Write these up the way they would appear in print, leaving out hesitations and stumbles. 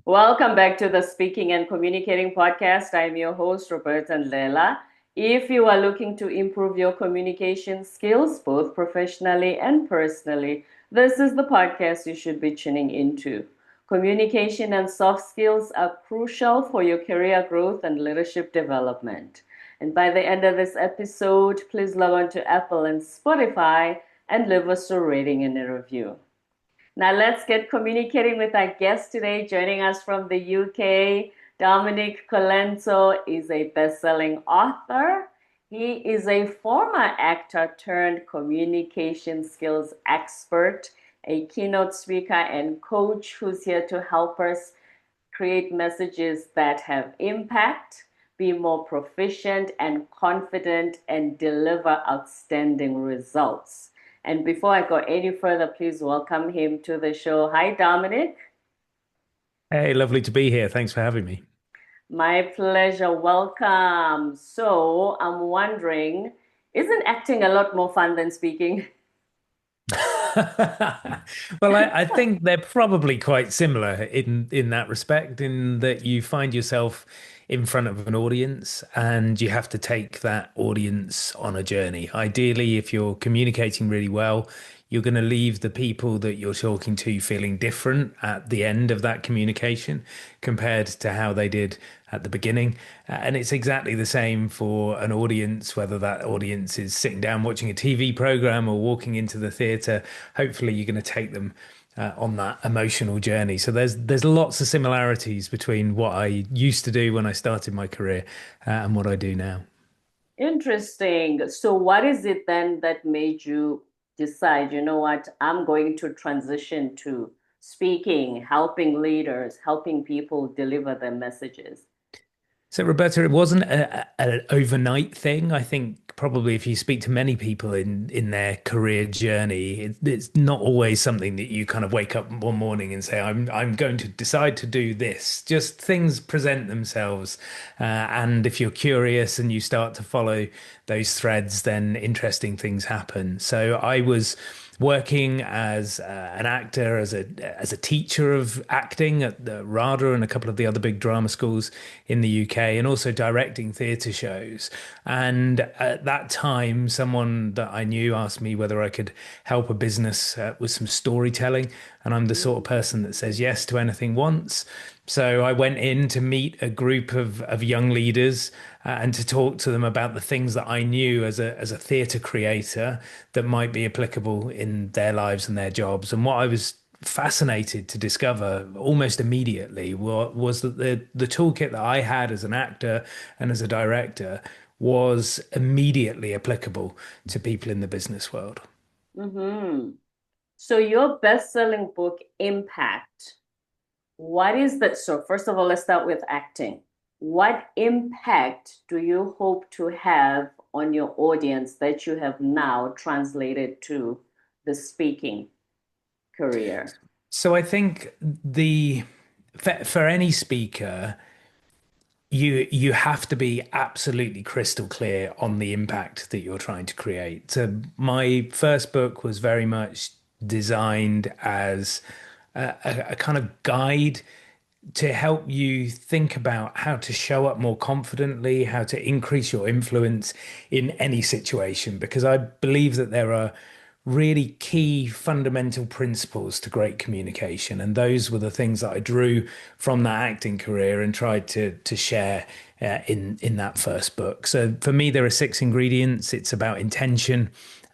Welcome back to the Speaking and Communicating podcast. I'm your host, Roberta Ndlela. If you are looking to improve your communication skills, both professionally and personally, this is the podcast you should be tuning into. Communication and soft skills are crucial for your career growth and leadership development. And by the end of this episode, please log on to Apple and Spotify and leave us a rating and a review. Now let's get communicating with our guest today. Joining us from the UK, Dominic Colenso is a best-selling author. He is a former actor turned communication skills expert, a keynote speaker and coach who's here to help us create messages that have impact, be more proficient and confident, and deliver outstanding results. And before I go any further, please welcome him to the show. Hi, Dominic. Hey, lovely to be here. Thanks for having me. My pleasure. Welcome. So I'm wondering, isn't acting a lot more fun than speaking? Well, I think they're probably quite similar in that respect, in that you find yourself in front of an audience and you have to take that audience on a journey. Ideally, if you're communicating really well, you're going to leave the people that you're talking to feeling different at the end of that communication compared to how they did at the beginning. And it's exactly the same for an audience, whether that audience is sitting down watching a TV program or walking into the theatre. Hopefully, you're going to take them on that emotional journey. So there's lots of similarities between what I used to do when I started my career and what I do now. Interesting. So what is it then that made you decide, you know what, I'm going to transition to speaking, helping leaders, helping people deliver their messages? So, Roberta, it wasn't an overnight thing. I think probably if you speak to many people in their career journey, it's not always something that you kind of wake up one morning and say, I'm going to decide to do this. Just things present themselves, and if you're curious and you start to follow those threads, then interesting things happen. So, I was working as an actor, as a teacher of acting at the RADA and a couple of the other big drama schools in the UK, and also directing theatre shows. And at that time, someone that I knew asked me whether I could help a business with some storytelling. And I'm the sort of person that says yes to anything once. So I went in to meet a group of young leaders and to talk to them about the things that I knew as a theatre creator that might be applicable in their lives and their jobs. And what I was fascinated to discover almost immediately was that the toolkit that I had as an actor and as a director was immediately applicable to people in the business world. Hmm. So your best-selling book, Impact, what is that? So first of all, let's start with acting. What impact do you hope to have on your audience that you have now translated to the speaking career? So I think for any speaker, you have to be absolutely crystal clear on the impact that you're trying to create. So my first book was very much designed as a kind of guide to help you think about how to show up more confidently, how to increase your influence in any situation, because I believe that there are really key fundamental principles to great communication. And those were the things that I drew from that acting career and tried to share in that first book. So for me, there are six ingredients. It's about intention,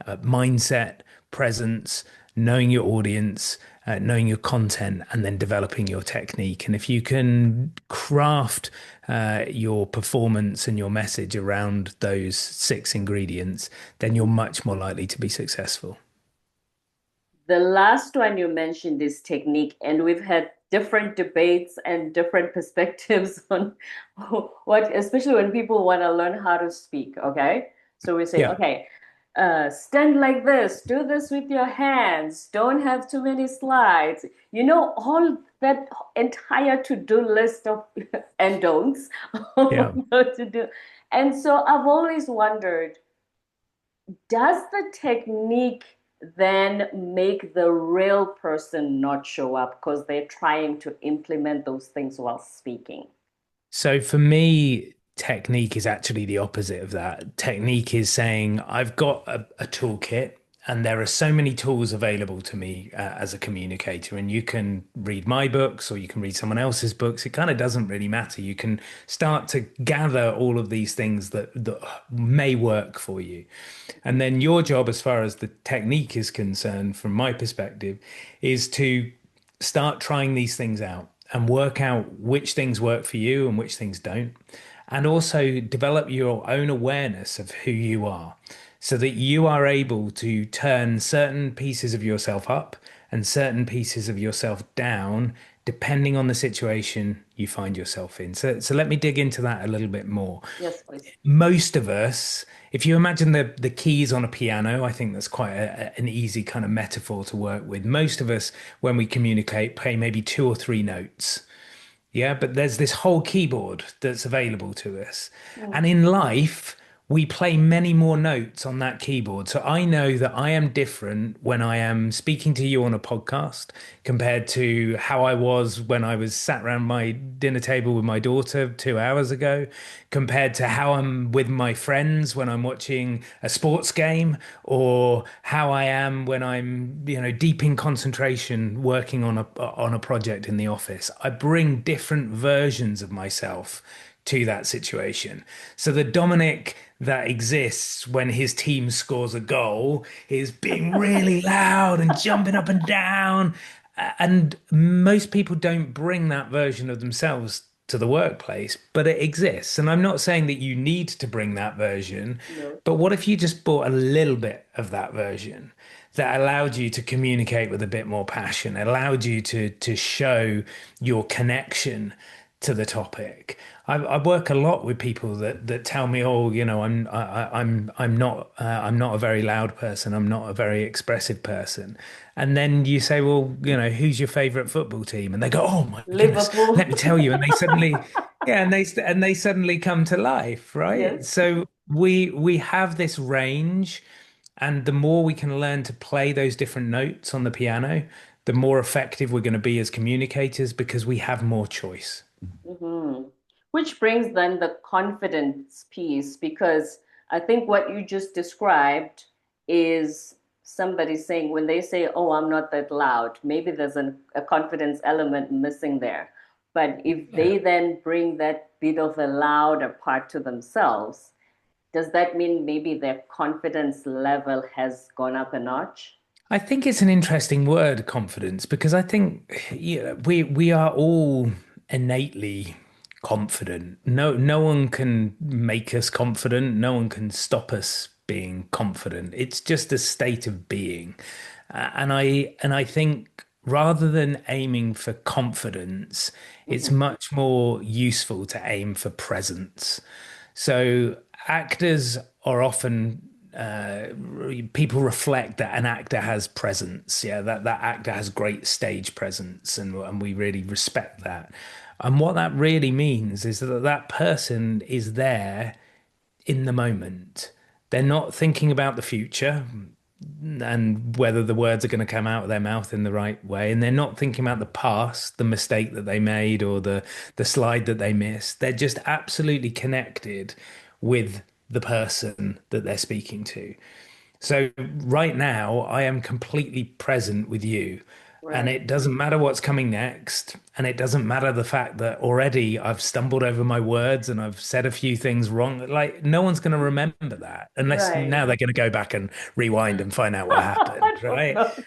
mindset, presence, knowing your audience, knowing your content, and then developing your technique. And if you can craft your performance and your message around those six ingredients, then you're much more likely to be successful. The last one you mentioned is technique, and we've had different debates and different perspectives on what, especially when people want to learn how to speak. Okay. So we say, Yeah. okay, stand like this, do this with your hands, don't have too many slides, all that entire to-do list of and don'ts Yeah. what to do. And so I've always wondered, does the technique than make the real person not show up because they're trying to implement those things while speaking. So for me, technique is actually the opposite of that. Technique is saying, I've got a toolkit and there are so many tools available to me as a communicator, and you can read my books or you can read someone else's books. It kind of doesn't really matter. You can start to gather all of these things that may work for you. And then your job, as far as the technique is concerned, from my perspective, is to start trying these things out and work out which things work for you and which things don't. And also develop your own awareness of who you are so that you are able to turn certain pieces of yourself up and certain pieces of yourself down, depending on the situation you find yourself in. So let me dig into that a little bit more. Yes, please. Most of us, if you imagine the keys on a piano, I think that's quite an easy kind of metaphor to work with. Most of us, when we communicate, play maybe two or three notes. Yeah, but there's this whole keyboard that's available to us. And in life, we play many more notes on that keyboard. So I know that I am different when I am speaking to you on a podcast compared to how I was when I was sat around my dinner table with my daughter 2 hours ago, compared to how I'm with my friends when I'm watching a sports game, or how I am when I'm, deep in concentration working on a project in the office. I bring different versions of myself to that situation. So the Dominic that exists when his team scores a goal is being really loud and jumping up and down. And most people don't bring that version of themselves to the workplace, but it exists. And I'm not saying that you need to bring that version, No. but what if you just brought a little bit of that version that allowed you to communicate with a bit more passion, allowed you to show your connection to the topic. I work a lot with people that tell me, oh, I'm not a very loud person. I'm not a very expressive person. And then you say, well, who's your favorite football team? And they go, oh my goodness, Liverpool. let me tell you. And they suddenly, yeah, and they suddenly come to life, right? Yes. So we have this range, and the more we can learn to play those different notes on the piano, the more effective we're going to be as communicators because we have more choice. Mhm. Which brings then the confidence piece, because I think what you just described is somebody saying, when they say, oh, I'm not that loud, maybe there's a confidence element missing there. But if Yeah. they then bring that bit of a louder part to themselves, does that mean maybe their confidence level has gone up a notch? I think it's an interesting word, confidence, because I think we are all innately confident. No one can make us confident. No one can stop us being confident. It's just a state of being. And I think rather than aiming for confidence, it's Mhm. much more useful to aim for presence. So actors are often people reflect that an actor has presence. Yeah, that actor has great stage presence, and we really respect that. And what that really means is that that person is there in the moment. They're not thinking about the future and whether the words are going to come out of their mouth in the right way. And they're not thinking about the past, the mistake that they made or the slide that they missed. They're just absolutely connected with the person that they're speaking to. So right now, I am completely present with you. And Right. it doesn't matter what's coming next. And it doesn't matter the fact that already I've stumbled over my words and I've said a few things wrong. Like, no one's going to remember that unless Right. now they're going to go back and rewind and find out what I happened, hope right? not.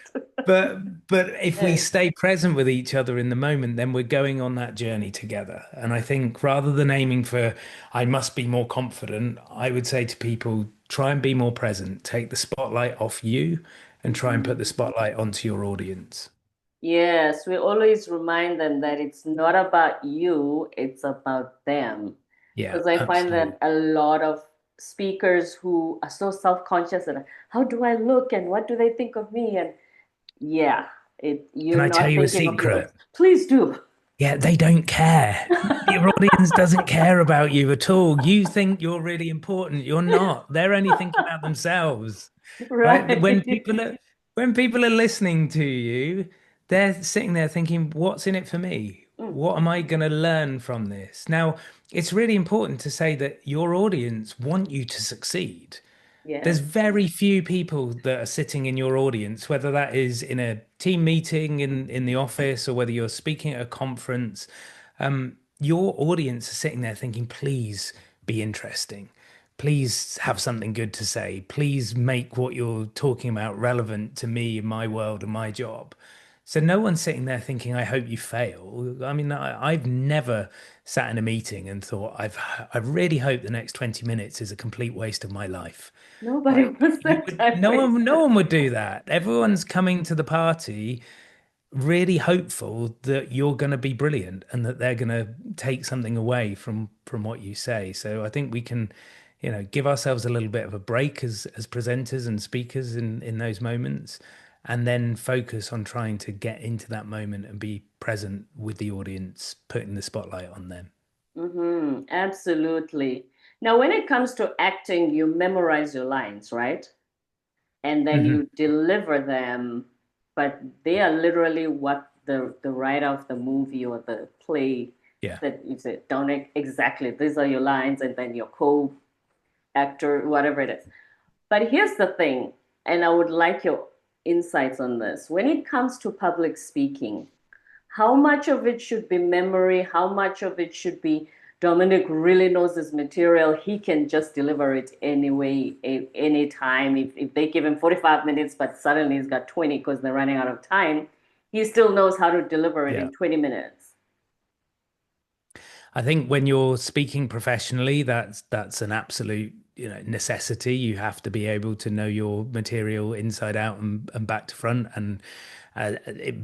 But if we Yes. stay present with each other in the moment, then we're going on that journey together. And I think rather than aiming for, I must be more confident, I would say to people, try and be more present. Take the spotlight off you and try and put the Mhm. spotlight onto your audience. Yes, we always remind them that it's not about you, it's about them. Yeah, Because I find absolutely. that a lot of speakers who are so self-conscious and how do I look and what do they think of me? And yeah, Can you're I tell not you a thinking of yours. secret? Please do. Yeah, they don't care. Your audience doesn't care about you at all. You think you're really important. You're not. They're only thinking about themselves, right? When Right. people are when people are listening to you, they're sitting there thinking, what's in it for me? Mm, What am I going to learn from this? Now, it's really important to say that your audience want you to succeed. There's yes. very few people that are sitting in your audience, whether that is in a team meeting in the office or whether you're speaking at a conference. Your audience are sitting there thinking, please be interesting. Please have something good to say. Please make what you're talking about relevant to me, my world, and my job. So no one's sitting there thinking, I hope you fail. I mean, I've never sat in a meeting and thought, I really hope the next 20 minutes is a complete waste of my life. Nobody Like wants you that would, time no waster. one would do that. Everyone's coming to the party really hopeful that you're going to be brilliant and that they're going to take something away from what you say. So I think we can, give ourselves a little bit of a break as presenters and speakers in those moments, and then focus on trying to get into that moment and be present with the audience, putting the spotlight on them. Absolutely. Now, when it comes to acting, you memorize your lines, right? And then Hmm. you deliver them, but they are literally what the writer of the movie or the play Yeah. said. You said, don't exactly, these are your lines, and then your co-actor, whatever it is. But here's the thing, and I would like your insights on this. When it comes to public speaking, how much of it should be memory? How much of it should be Dominic really knows his material? He can just deliver it anyway, any time. If they give him 45 minutes, but suddenly he's got 20 because they're running out of time, he still knows how to deliver it Yeah. in 20 minutes. I think when you're speaking professionally, that's an absolute, necessity. You have to be able to know your material inside out and back to front. And it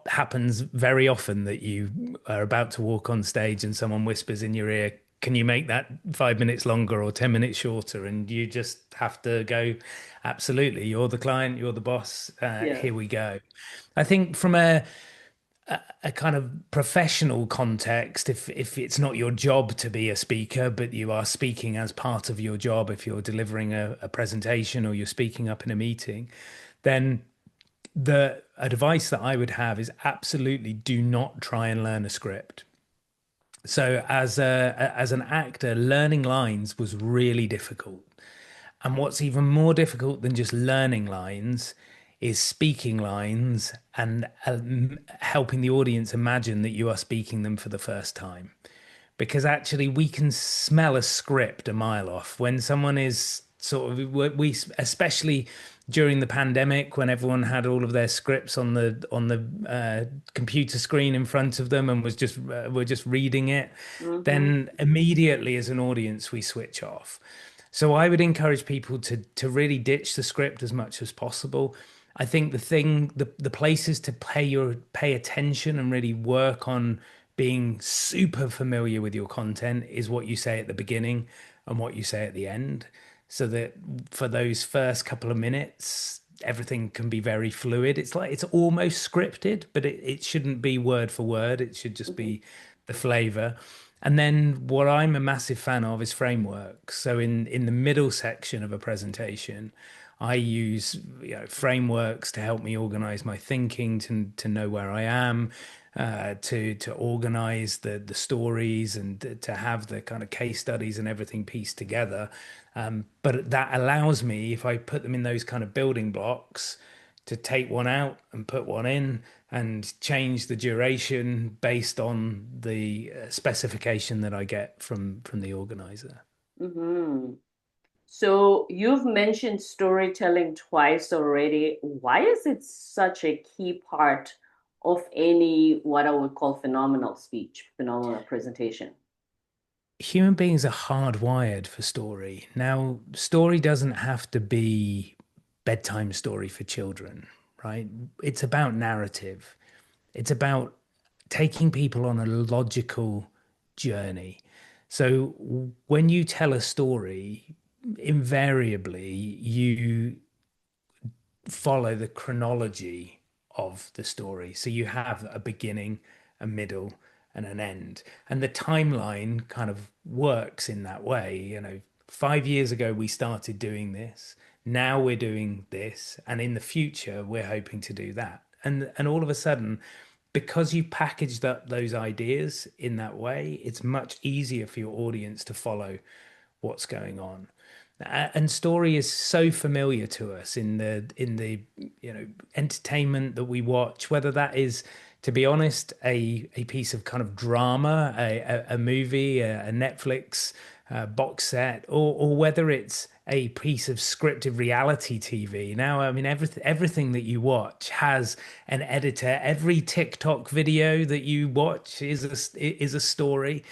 happens very often that you are about to walk on stage and someone whispers in your ear, "Can you make that 5 minutes longer or 10 minutes shorter?" And you just have to go, "Absolutely. You're the client. You're the boss. Yes. Here we go." I think from a kind of professional context, if it's not your job to be a speaker, but you are speaking as part of your job, if you're delivering a presentation or you're speaking up in a meeting, then the advice that I would have is absolutely do not try and learn a script. So as an actor, learning lines was really difficult. And what's even more difficult than just learning lines is speaking lines and helping the audience imagine that you are speaking them for the first time. Because actually, we can smell a script a mile off when someone is sort of especially during the pandemic when everyone had all of their scripts on the computer screen in front of them and were just reading it, Mm-hmm. then immediately as an audience we switch off. So I would encourage people to really ditch the script as much as possible. I think the places to pay attention and really work on being super familiar with your content is what you say at the beginning and what you say at the end, so that for those first couple of minutes, everything can be very fluid. It's like it's almost scripted, but it shouldn't be word for word. It should just Mm-hmm. be the flavor. And then what I'm a massive fan of is framework. So in the middle section of a presentation, I use frameworks to help me organize my thinking, to know where I am, to organize the stories and to have the kind of case studies and everything pieced together. But that allows me, if I put them in those kind of building blocks, to take one out and put one in and change the duration based on the specification that I get from the organizer. Mm-hmm. So you've mentioned storytelling twice already. Why is it such a key part of any what I would call phenomenal speech, phenomenal presentation? Human beings are hardwired for story. Now, story doesn't have to be bedtime story for children, right? It's about narrative. It's about taking people on a logical journey. So when you tell a story, invariably you follow the chronology of the story. So you have a beginning, a middle, and an end. And the timeline kind of works in that way. 5 years ago, we started doing this. Now we're doing this, and in the future we're hoping to do that. And all of a sudden, because you packaged up those ideas in that way, it's much easier for your audience to follow what's going on. And story is so familiar to us in the entertainment that we watch, whether that is, to be honest, a piece of kind of drama, a movie, a Netflix box set, or whether it's a piece of scripted reality TV. Now, I mean, everything that you watch has an editor. Every TikTok video that you watch is a story.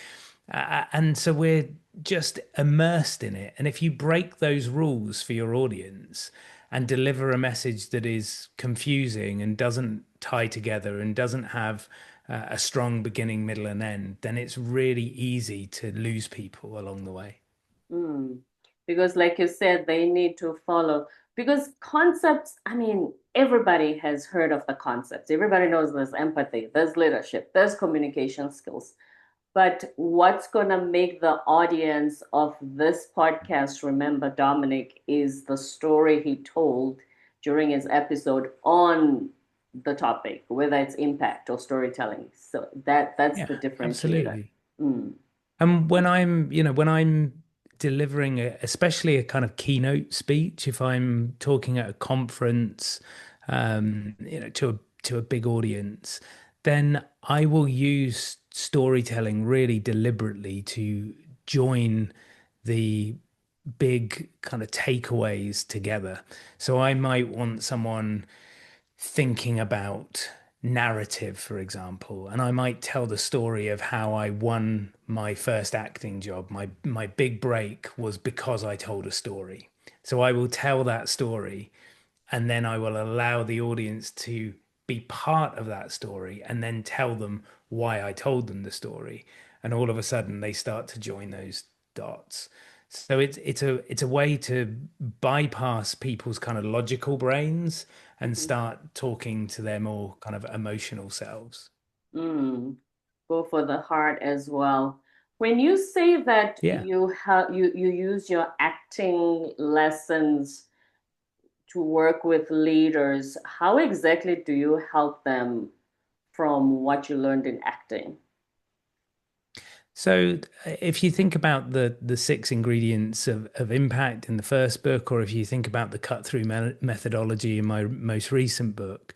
And so we're just immersed in it. And if you break those rules for your audience and deliver a message that is confusing and doesn't tie together and doesn't have a strong beginning, middle, and end, then it's really easy to lose people along the way. Mm. Because, like you said, they need to follow. Because concepts, I mean, everybody has heard of the concepts. Everybody knows there's empathy, there's leadership, there's communication skills. But what's going to make the audience of this podcast remember Dominic is the story he told during his episode on the topic, whether it's impact or storytelling. So that's Yeah, the differentiator. absolutely. Mm. And when I'm delivering especially a kind of keynote speech, if I'm talking at a conference, to a big audience, then I will use storytelling really deliberately to join the big kind of takeaways together. So I might want someone thinking about narrative, for example, and I might tell the story of how I won my first acting job. My big break was because I told a story. So I will tell that story, and then I will allow the audience to be part of that story and then tell them why I told them the story. And all of a sudden they start to join those dots. So it's a way to bypass people's kind of logical brains and Mhm. start talking to their more kind of emotional selves. Mm. Go for the heart as well. When you say that Yeah. you use your acting lessons to work with leaders, how exactly do you help them from what you learned in acting? So if you think about the six ingredients of impact in the first book, or if you think about the cut through methodology in my most recent book,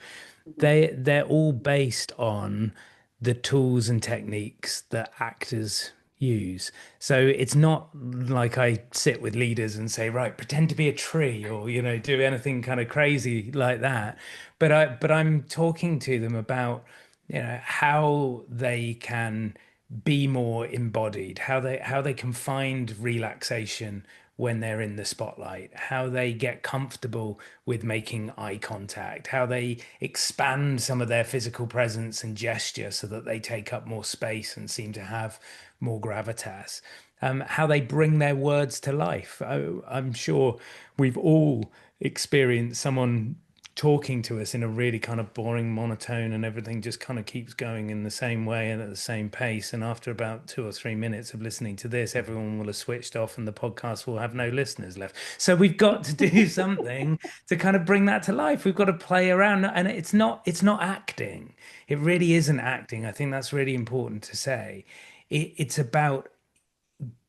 Mhm. they're all based on the tools and techniques that actors use. So it's not like I sit with leaders and say, right, pretend to be a tree or, do anything kind of crazy like that. But I'm talking to them about, how they can be more embodied, how they can find relaxation when they're in the spotlight, how they get comfortable with making eye contact, how they expand some of their physical presence and gesture so that they take up more space and seem to have more gravitas, how they bring their words to life. I'm sure we've all experienced someone talking to us in a really kind of boring monotone and everything just kind of keeps going in the same way and at the same pace. And after about 2 or 3 minutes of listening to this, everyone will have switched off and the podcast will have no listeners left. So we've got to do something to kind of bring that to life. We've got to play around, and it's not acting. It really isn't acting. I think that's really important to say. It's about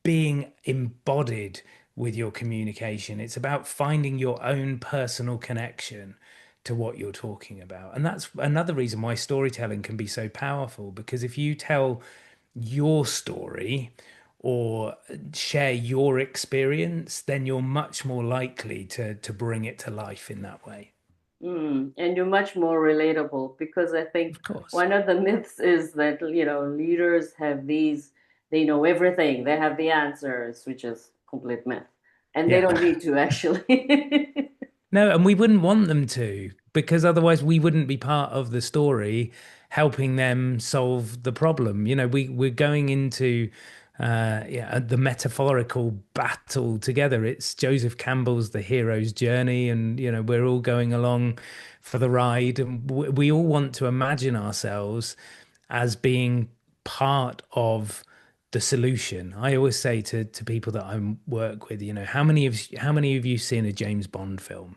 being embodied with your communication. It's about finding your own personal connection to what you're talking about. And that's another reason why storytelling can be so powerful, because if you tell your story or share your experience, then you're much more likely to bring it to life in that way. Mm. And you're much more relatable because I think Of course. one of the myths is that, leaders have they know everything, they have the answers, which is complete myth. And they Yeah. don't need to actually. No, and we wouldn't want them to, because otherwise we wouldn't be part of the story helping them solve the problem. We're going into yeah, the metaphorical battle together. It's Joseph Campbell's The Hero's Journey, and we're all going along for the ride, and we all want to imagine ourselves as being part of the solution. I always say to people that I work with, how many of you seen a James Bond film?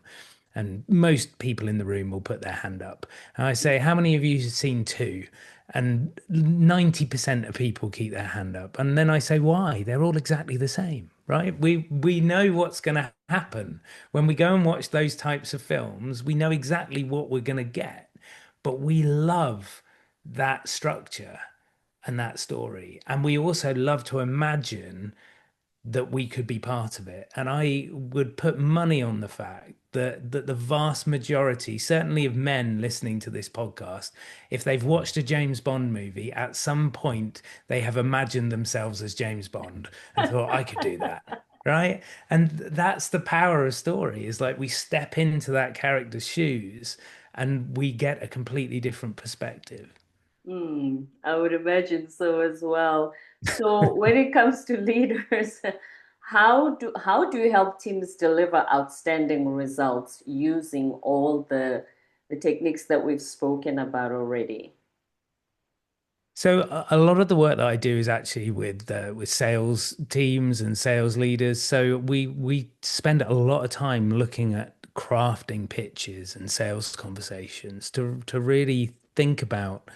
And most people in the room will put their hand up. And I say, how many of you have seen two? And 90% of people keep their hand up. And then I say, why? They're all exactly the same, right? We know what's going to happen. When we go and watch those types of films, we know exactly what we're going to get. But we love that structure and that story. And we also love to imagine that we could be part of it. And I would put money on the fact that the vast majority, certainly of men listening to this podcast, if they've watched a James Bond movie, at some point they have imagined themselves as James Bond and thought, I could do that. Right. And that's the power of story, is like we step into that character's shoes and we get a completely different perspective. I would imagine so as well. So when it comes to leaders, how do you help teams deliver outstanding results using all the techniques that we've spoken about already? So a lot of the work that I do is actually with sales teams and sales leaders. So we spend a lot of time looking at crafting pitches and sales conversations to really think about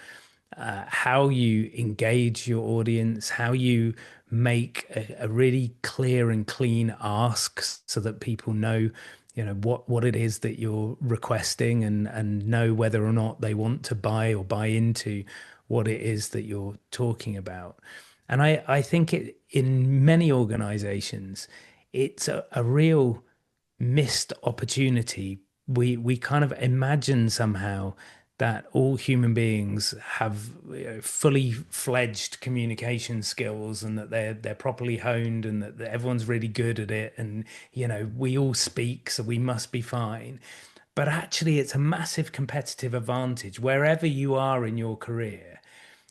how you engage your audience, how you make a really clear and clean ask so that people know, what it is that you're requesting and know whether or not they want to buy or buy into what it is that you're talking about. And I think in many organizations, it's a real missed opportunity. We kind of imagine somehow that all human beings have fully fledged communication skills and that they're properly honed and that everyone's really good at it, and we all speak, so we must be fine. But actually, it's a massive competitive advantage wherever you are in your career.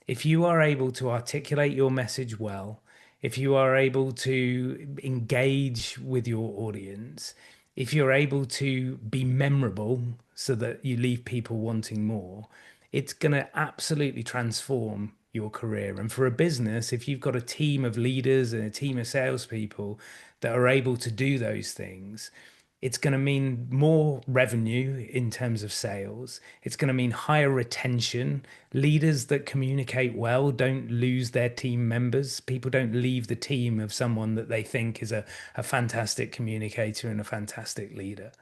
If you are able to articulate your message well, if you are able to engage with your audience, if you're able to be memorable so that you leave people wanting more, it's going to absolutely transform your career. And for a business, if you've got a team of leaders and a team of salespeople that are able to do those things, it's going to mean more revenue in terms of sales. It's going to mean higher retention. Leaders that communicate well don't lose their team members. People don't leave the team of someone that they think is a fantastic communicator and a fantastic leader.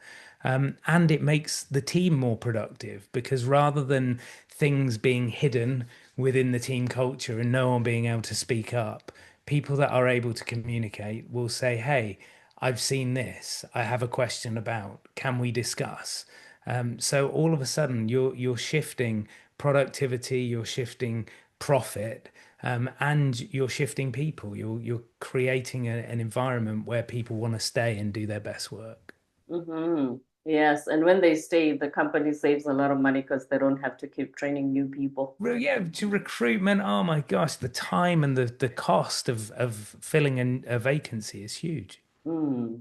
And it makes the team more productive because rather than things being hidden within the team culture and no one being able to speak up, people that are able to communicate will say, hey, I've seen this. I have a question about. Can we discuss? So all of a sudden, you're shifting productivity, you're shifting profit, and you're shifting people. You're creating an environment where people want to stay and do their best work. Hmm. Yes, and when they stay, the company saves a lot of money because they don't have to keep training new people. Yeah, to recruitment, oh my gosh, the time and the cost of filling a vacancy is huge. Mm.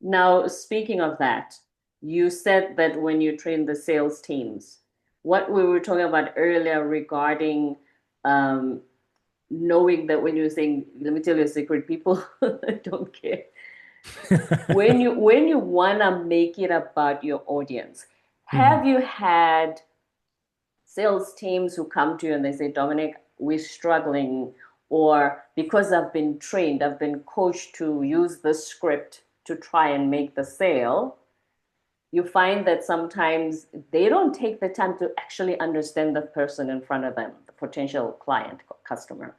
Now, speaking of that, you said that when you train the sales teams, what we were talking about earlier regarding um, knowing that when you're saying, let me tell you a secret, people don't care. When you wanna make it about your audience, have Mhm. you had sales teams who come to you and they say, Dominic, we're struggling, or because I've been trained, I've been coached to use the script to try and make the sale, you find that sometimes they don't take the time to actually understand the person in front of them, the potential client, customer.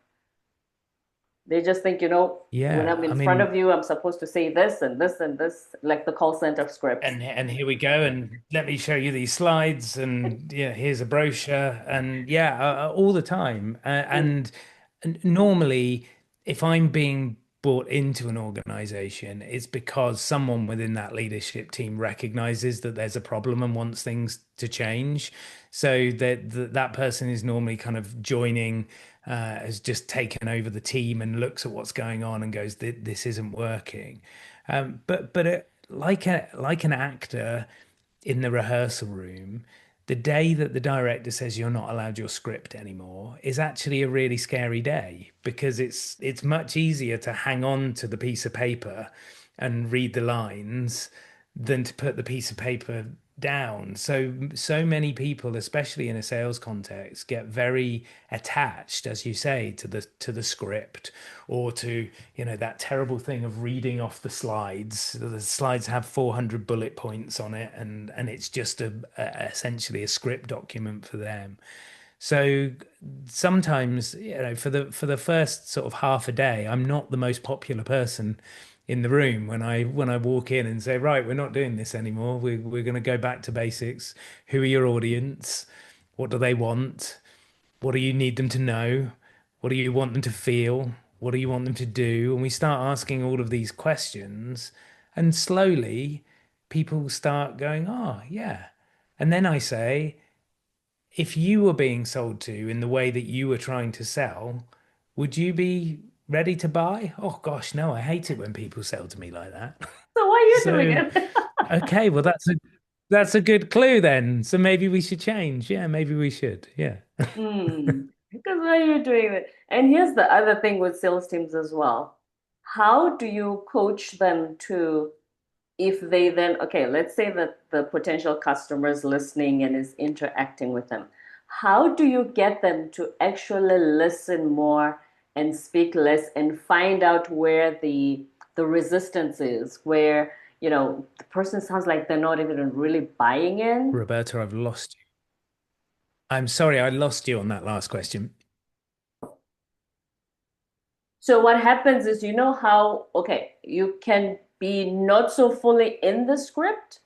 They just think, when Yeah, I'm I in front of mean, you, I'm supposed to say this and this and this, like the call center scripts. and here we go, and let me show you these slides, and yeah, here's a brochure, and yeah, all the time. And normally, if I'm being brought into an organization, it's because someone within that leadership team recognizes that there's a problem and wants things to change. So that person is normally kind of joining, has just taken over the team and looks at what's going on and goes, "This isn't working." But like an actor in the rehearsal room, the day that the director says you're not allowed your script anymore is actually a really scary day because it's much easier to hang on to the piece of paper and read the lines than to put the piece of paper down. So many people, especially in a sales context, get very attached, as you say, to the script or to, that terrible thing of reading off the slides. The slides have 400 bullet points on it, and it's just essentially a script document for them. So sometimes, for the first sort of half a day, I'm not the most popular person in the room when I walk in and say, right, we're not doing this anymore. We're going to go back to basics. Who are your audience? What do they want? What do you need them to know? What do you want them to feel? What do you want them to do? And we start asking all of these questions, and slowly people start going, oh, yeah. And then I say, if you were being sold to in the way that you were trying to sell, would you be ready to buy? Oh gosh, no, I hate it when people sell to me like that. So why are you doing So, it? okay, well that's a good clue then. So maybe we should change. Yeah, maybe we should. Yeah. Because why are you doing it? And here's the other thing with sales teams as well. How do you coach them to, if they then, okay, let's say that the potential customer is listening and is interacting with them. How do you get them to actually listen more and speak less and find out where the resistance is, where, the person sounds like they're not even really buying in? Roberta, I've lost you. I'm sorry, I lost you on that last question. So what happens is, you know how, okay, you can be not so fully in the script,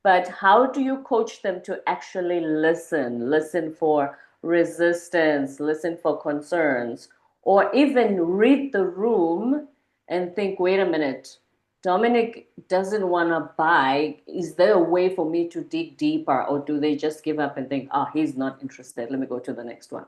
but how do you coach them to actually listen? Listen for resistance, listen for concerns, or even read the room and think, wait a minute, Dominic doesn't want to buy. Is there a way for me to dig deeper, or do they just give up and think, oh, he's not interested? Let me go to the next one.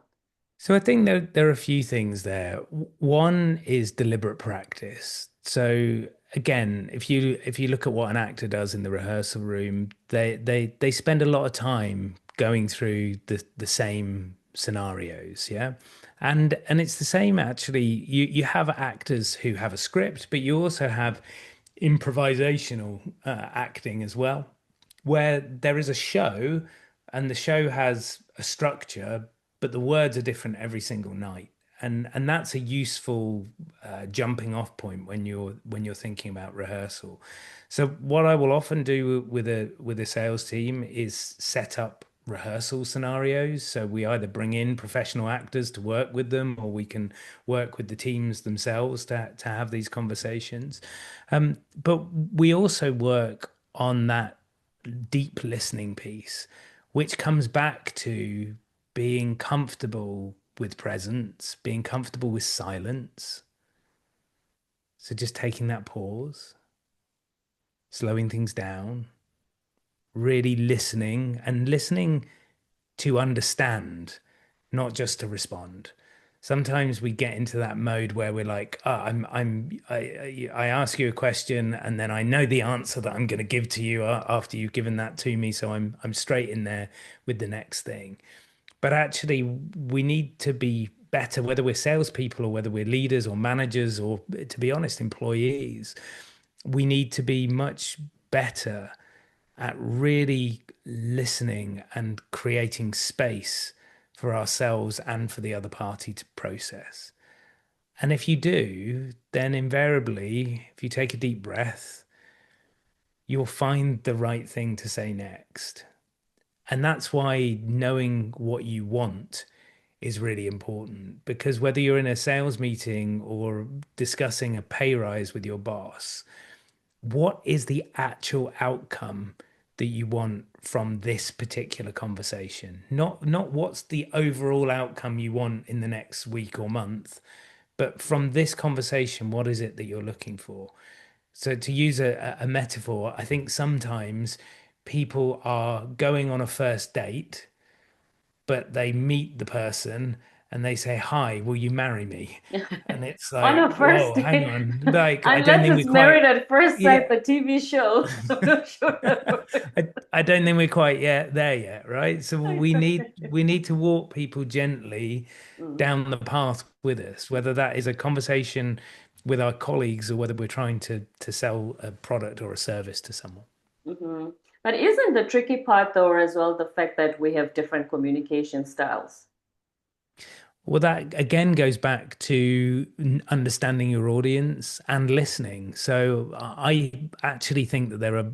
So I think there are a few things there. One is deliberate practice. So again, if you look at what an actor does in the rehearsal room, they spend a lot of time going through the same scenarios, yeah. And it's the same actually. You have actors who have a script, but you also have improvisational acting as well, where there is a show and the show has a structure, but the words are different every single night. And that's a useful jumping off point when you're thinking about rehearsal. So what I will often do with a sales team is set up rehearsal scenarios. So we either bring in professional actors to work with them, or we can work with the teams themselves to have these conversations. But we also work on that deep listening piece, which comes back to being comfortable with presence, being comfortable with silence. So just taking that pause, slowing things down, really listening and listening to understand, not just to respond. Sometimes we get into that mode where we're like, oh, I ask you a question and then I know the answer that I'm going to give to you after you've given that to me. So I'm straight in there with the next thing. But actually, we need to be better, whether we're salespeople or whether we're leaders or managers or, to be honest, employees. We need to be much better at really listening and creating space for ourselves and for the other party to process. And if you do, then invariably, if you take a deep breath, you'll find the right thing to say next. And that's why knowing what you want is really important, because whether you're in a sales meeting or discussing a pay rise with your boss, what is the actual outcome that you want from this particular conversation? Not what's the overall outcome you want in the next week or month, but from this conversation, what is it that you're looking for? So to use a metaphor, I think sometimes people are going on a first date, but they meet the person and they say, "Hi, will you marry me?" And it's On like, a first whoa, hang date, on. Like, I don't unless think we it's Married quite, at First Sight, yeah. the TV show. I'm not sure that would. I don't think we're quite yet there yet, right? So Exactly. we need to walk people gently Mm, down the path with us, whether that is a conversation with our colleagues or whether we're trying to sell a product or a service to someone. mhm. But isn't the tricky part, though, as well, the fact that we have different communication styles? Well, that again goes back to understanding your audience and listening. So I actually think that there are,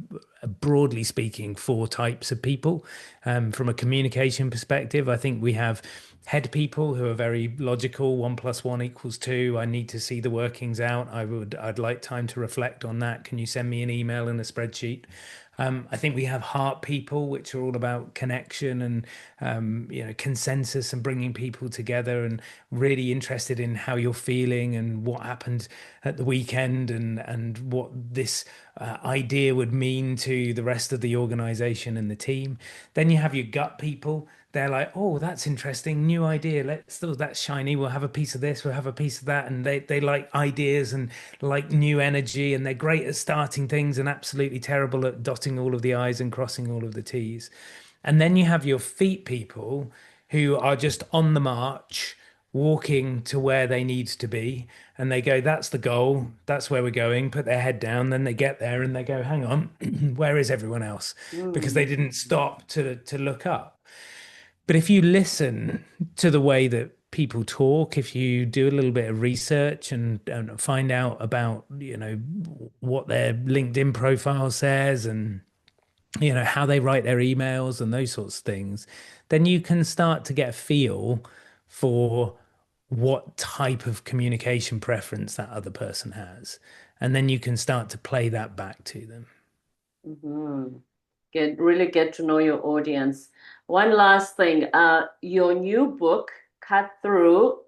broadly speaking, four types of people. From a communication perspective, I think we have head people who are very logical. One plus one equals two. I need to see the workings out. I'd like time to reflect on that. Can you send me an email and a spreadsheet? I think we have heart people, which are all about connection and consensus and bringing people together, and really interested in how you're feeling and what happened at the weekend, and what this idea would mean to the rest of the organization and the team. Then you have your gut people. They're like, oh, that's interesting, new idea. Let's, oh, that's shiny. We'll have a piece of this. We'll have a piece of that. And they like ideas and like new energy, and they're great at starting things and absolutely terrible at dotting all of the I's and crossing all of the T's. And then you have your feet people who are just on the march, walking to where they need to be. And they go, that's the goal. That's where we're going. Put their head down. Then they get there and they go, hang on, where is everyone else? Because they Mm, didn't stop to look up. But if you listen to the way that people talk, if you do a little bit of research and find out about, what their LinkedIn profile says, and how they write their emails and those sorts of things, then you can start to get a feel for what type of communication preference that other person has. And then you can start to play that back to them. mhm. Get to know your audience. One last thing, your new book, Cut Through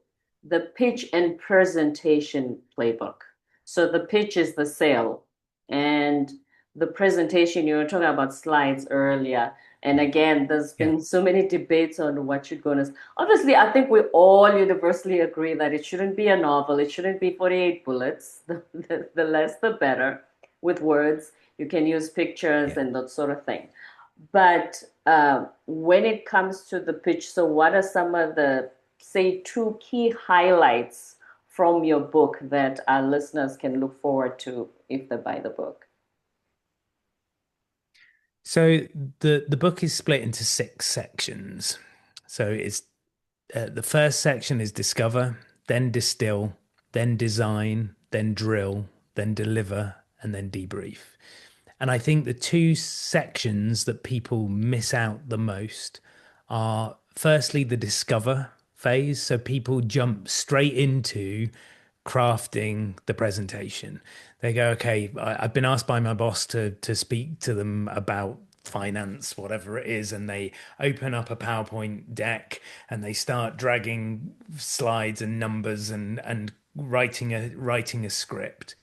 the Pitch and Presentation Playbook. So the pitch is the sale, and the presentation, you were talking about slides earlier. And again, there's Yeah. been so many debates on what you're going to. Obviously, I think we all universally agree that it shouldn't be a novel. It shouldn't be 48 bullets. The less, the better with words. You can use pictures Yeah. and that sort of thing. But when it comes to the pitch, so what are some of the, say, two key highlights from your book that our listeners can look forward to if they buy the book? So the book is split into six sections. So it's the first section is discover, then distill, then design, then drill, then deliver, and then debrief. And I think the two sections that people miss out the most are firstly the discover phase. So people jump straight into crafting the presentation. They go, okay, I've been asked by my boss to speak to them about finance, whatever it is, and they open up a PowerPoint deck and they start dragging slides and numbers and writing a script.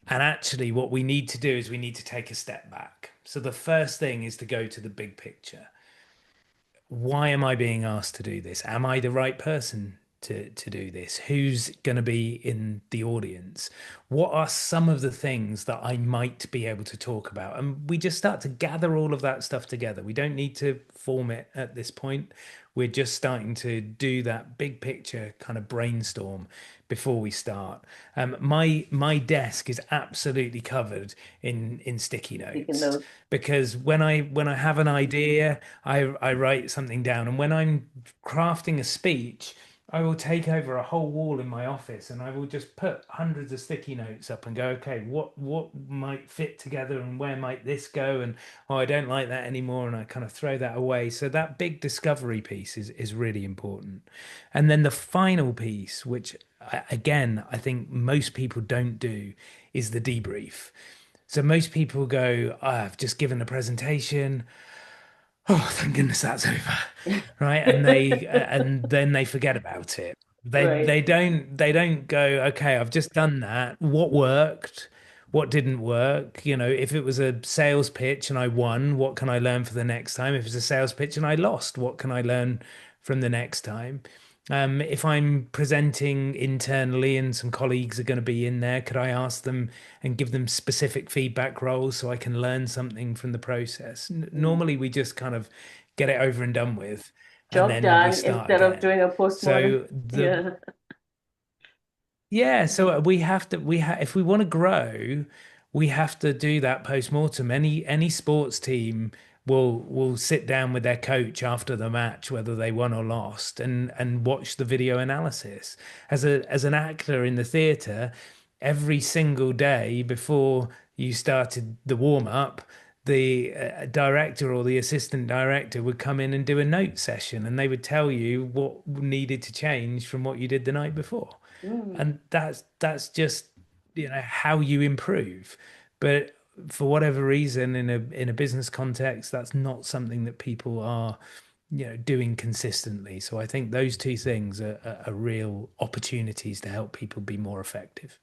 And actually, what we need to do is we need to take a step back. So the first thing is to go to the big picture. Why am I being asked to do this? Am I the right person to do this? Who's going to be in the audience? What are some of the things that I might be able to talk about? And we just start to gather all of that stuff together. We don't need to form it at this point. We're just starting to do that big picture kind of brainstorm before we start. My desk is absolutely covered in sticky Speaking notes, those. because when I have an idea, I write something down, and when I'm crafting a speech, I will take over a whole wall in my office and I will just put hundreds of sticky notes up and go, okay, what might fit together and where might this go? And oh, I don't like that anymore, and I kind of throw that away. So that big discovery piece is really important. And then the final piece, which again, I think most people don't do, is the debrief. So most people go, oh, I've just given a presentation. Oh, thank goodness that's over. Right. And then they forget about it. Right. They don't go, okay, I've just done that. What worked? What didn't work? If it was a sales pitch and I won, what can I learn for the next time? If it's a sales pitch and I lost, what can I learn from the next time? If I'm presenting internally and some colleagues are going to be in there, could I ask them and give them specific feedback roles so I can learn something from the process? Mm. Normally, we just kind of get it over and done with, and Job then we done start instead of again. doing a postmortem. So the Yeah. yeah, Mhm. so we have to if we want to grow, we have to do that post-mortem. Any sports team will sit down with their coach after the match, whether they won or lost, and watch the video analysis. As an actor in the theater, every single day before you started the warm-up, the director or the assistant director would come in and do a note session, and they would tell you what needed to change from what you did the night before. Mm. And that's just, how you improve. But for whatever reason, in a business context, that's not something that people are, doing consistently. So I think those two things are real opportunities to help people be more effective.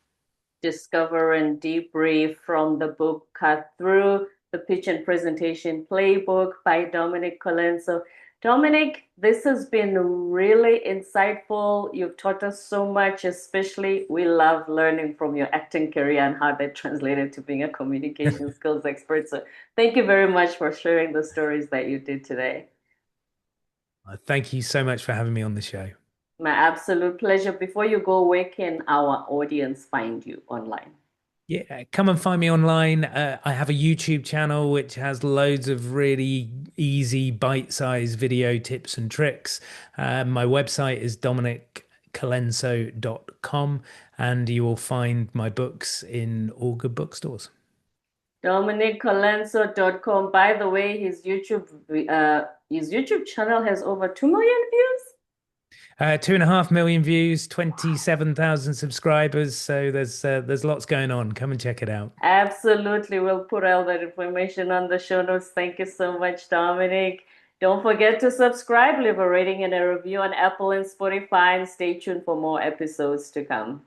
Discover and debrief from the book Cut Through, the Pitch and Presentation Playbook by Dominic Colenso. Dominic, this has been really insightful. You've taught us so much, especially we love learning from your acting career and how that translated to being a communication skills expert. So thank you very much for sharing the stories that you did today. Thank you so much for having me on the show. My absolute pleasure. Before you go, where can our audience find you online? Yeah, come and find me online. I have a YouTube channel which has loads of really easy, bite-sized video tips and tricks. My website is dominiccolenso.com, and you will find my books in all good bookstores. DominicColenso.com. By the way, his YouTube channel has over 2 million views. 2.5 million views, 27,000 subscribers. So there's lots going on. Come and check it out. Absolutely. We'll put all that information on the show notes. Thank you so much, Dominic. Don't forget to subscribe, leave a rating and a review on Apple and Spotify, and stay tuned for more episodes to come.